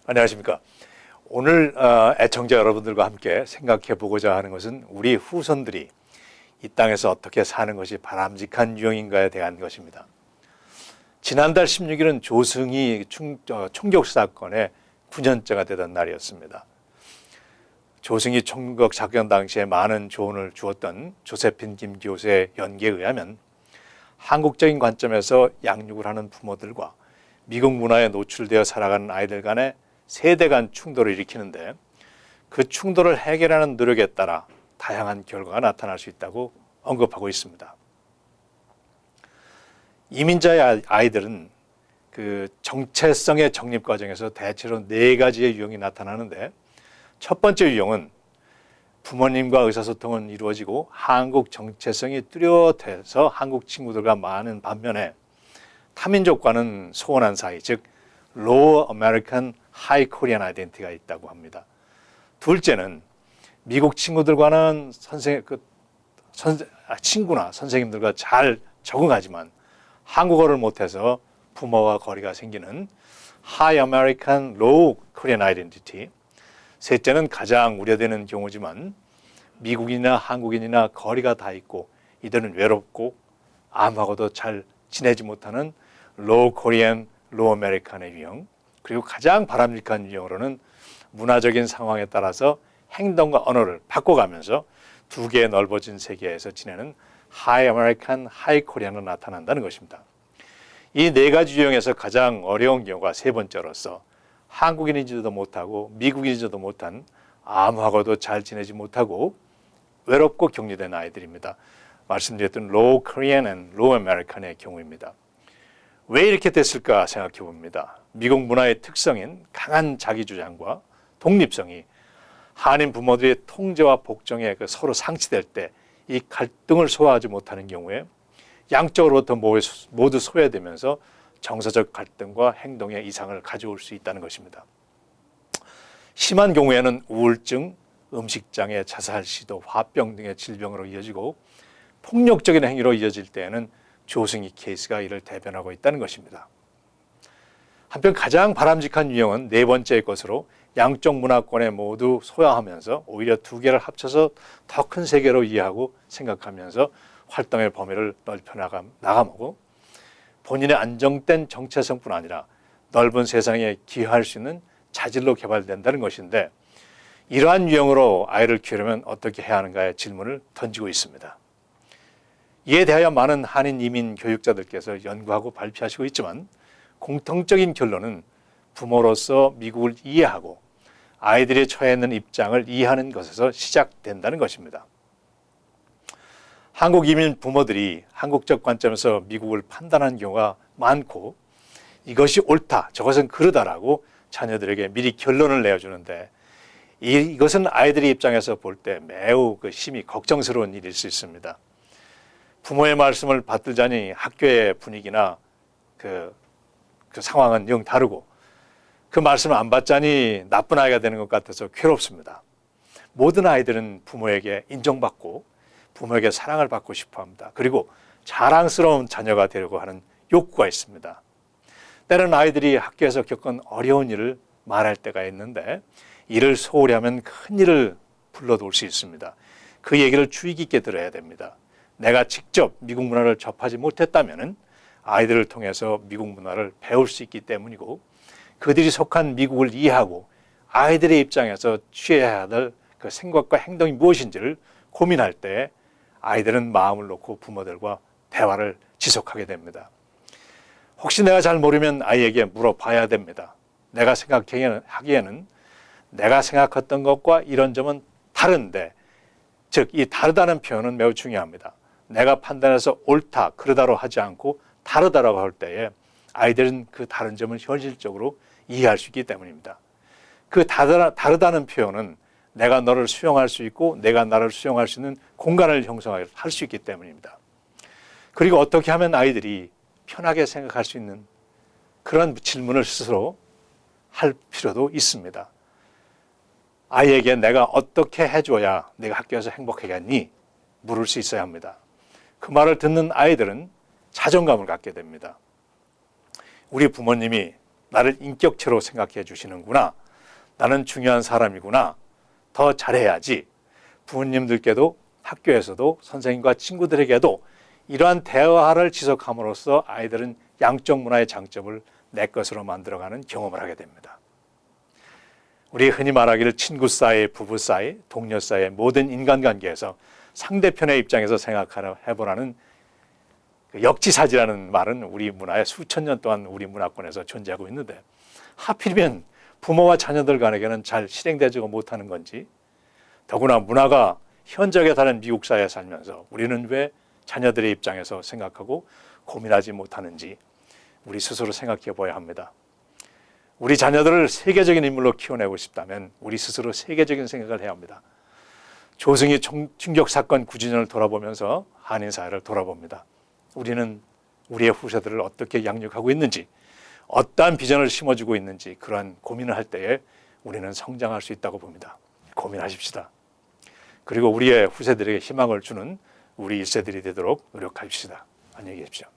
안녕하십니까. 오늘 애청자 여러분들과 함께 생각해 보고자 하는 것은 우리 후손들이 이 땅에서 어떻게 사는 것이 바람직한 유형인가에 대한 것입니다. 지난달 16일은 조승희 총격 사건의 9년째가 되던 날이었습니다. 조승희 총격 사건 당시에 많은 조언을 주었던 조세핀 김 교수의 연기에 의하면 한국적인 관점에서 양육을 하는 부모들과 미국 문화에 노출되어 살아가는 아이들 간의 세대 간 충돌을 일으키는데 그 충돌을 해결하는 노력에 따라 다양한 결과가 나타날 수 있다고 언급하고 있습니다. 이민자의 아이들은 그 정체성의 정립 과정에서 대체로 4가지의 유형이 나타나는데 첫 번째 유형은 부모님과 의사소통은 이루어지고 한국 정체성이 뚜렷해서 한국 친구들과 많은 반면에 타민족과는 소원한 사이, 즉 Low American High Korean Identity가 있다고 합니다. 둘째는 미국 친구들과는 친구나 선생님들과 잘 적응하지만 한국어를 못해서 부모와 거리가 생기는 High American Low Korean Identity. 셋째는 가장 우려되는 경우지만 미국인이나 한국인이나 거리가 다 있고 이들은 외롭고 아무하고도 잘 지내지 못하는 Low Korean, Low American의 유형. 그리고 가장 바람직한 유형으로는 문화적인 상황에 따라서 행동과 언어를 바꿔가면서 두 개의 넓어진 세계에서 지내는 High American, High Korean으로 나타난다는 것입니다. 이 4가지 유형에서 가장 어려운 경우가 세 번째로서 한국인이지도 못하고 미국인이지도 못한 아무하고도 잘 지내지 못하고 외롭고 격리된 아이들입니다. 말씀드렸던 Low Korean and Low American의 경우입니다. 왜 이렇게 됐을까 생각해 봅니다. 미국 문화의 특성인 강한 자기주장과 독립성이 한인 부모들의 통제와 복종에 서로 상치될 때 이 갈등을 소화하지 못하는 경우에 양쪽으로부터 모두 소외되면서 정서적 갈등과 행동의 이상을 가져올 수 있다는 것입니다. 심한 경우에는 우울증, 음식장애, 자살 시도, 화병 등의 질병으로 이어지고 폭력적인 행위로 이어질 때에는 조승희 케이스가 이를 대변하고 있다는 것입니다. 한편 가장 바람직한 유형은 4번째의 것으로 양쪽 문화권에 모두 소화하면서 오히려 두 개를 합쳐서 더 큰 세계로 이해하고 생각하면서 활동의 범위를 넓혀 나가고 본인의 안정된 정체성뿐 아니라 넓은 세상에 기여할 수 있는 자질로 개발된다는 것인데 이러한 유형으로 아이를 키우려면 어떻게 해야 하는가의 질문을 던지고 있습니다. 이에 대하여 많은 한인 이민 교육자들께서 연구하고 발표하시고 있지만 공통적인 결론은 부모로서 미국을 이해하고 아이들이 처해 있는 입장을 이해하는 것에서 시작된다는 것입니다. 한국 이민 부모들이 한국적 관점에서 미국을 판단하는 경우가 많고 이것이 옳다, 저것은 그르다라고 자녀들에게 미리 결론을 내어주는데 이것은 아이들의 입장에서 볼 때 매우 심히 걱정스러운 일일 수 있습니다. 부모의 말씀을 받들자니 학교의 분위기나 그 상황은 영 다르고 그 말씀을 안 받자니 나쁜 아이가 되는 것 같아서 괴롭습니다. 모든 아이들은 부모에게 인정받고 부모에게 사랑을 받고 싶어 합니다. 그리고 자랑스러운 자녀가 되려고 하는 욕구가 있습니다. 때로는 아이들이 학교에서 겪은 어려운 일을 말할 때가 있는데 이를 소홀히 하면 큰 일을 불러도 올 수 있습니다. 그 얘기를 주의 깊게 들어야 됩니다. 내가 직접 미국 문화를 접하지 못했다면 아이들을 통해서 미국 문화를 배울 수 있기 때문이고 그들이 속한 미국을 이해하고 아이들의 입장에서 취해야 할 그 생각과 행동이 무엇인지를 고민할 때 아이들은 마음을 놓고 부모들과 대화를 지속하게 됩니다. 혹시 내가 잘 모르면 아이에게 물어봐야 됩니다. 내가 생각하기에는 내가 생각했던 것과 이런 점은 다른데, 즉 이 다르다는 표현은 매우 중요합니다. 내가 판단해서 옳다, 그러다로 하지 않고 다르다라고 할 때에 아이들은 그 다른 점을 현실적으로 이해할 수 있기 때문입니다. 그 다르다는 표현은 내가 너를 수용할 수 있고 내가 나를 수용할 수 있는 공간을 형성할 수 있기 때문입니다. 그리고 어떻게 하면 아이들이 편하게 생각할 수 있는 그런 질문을 스스로 할 필요도 있습니다. 아이에게 내가 어떻게 해줘야 내가 학교에서 행복하겠니? 물을 수 있어야 합니다. 그 말을 듣는 아이들은 자존감을 갖게 됩니다. 우리 부모님이 나를 인격체로 생각해 주시는구나. 나는 중요한 사람이구나. 더 잘해야지. 부모님들께도 학교에서도 선생님과 친구들에게도 이러한 대화를 지속함으로써 아이들은 양적 문화의 장점을 내 것으로 만들어가는 경험을 하게 됩니다. 우리 흔히 말하기를 친구 사이, 부부 사이, 동료 사이 모든 인간관계에서 상대편의 입장에서 해보라는 역지사지라는 말은 우리 문화에 수천 년 동안 우리 문화권에서 존재하고 있는데 하필이면 부모와 자녀들 간에게는 잘 실행되지 못하는 건지 더구나 문화가 현저하게 다른 미국 사회에 살면서 우리는 왜 자녀들의 입장에서 생각하고 고민하지 못하는지 우리 스스로 생각해 봐야 합니다. 우리 자녀들을 세계적인 인물로 키워내고 싶다면 우리 스스로 세계적인 생각을 해야 합니다. 조승희 충격사건 9주년을 돌아보면서 한인 사회를 돌아봅니다. 우리는 우리의 후세들을 어떻게 양육하고 있는지 어떠한 비전을 심어주고 있는지 그러한 고민을 할 때에 우리는 성장할 수 있다고 봅니다. 고민하십시다. 그리고 우리의 후세들에게 희망을 주는 우리 1세들이 되도록 노력합시다. 안녕히 계십시오.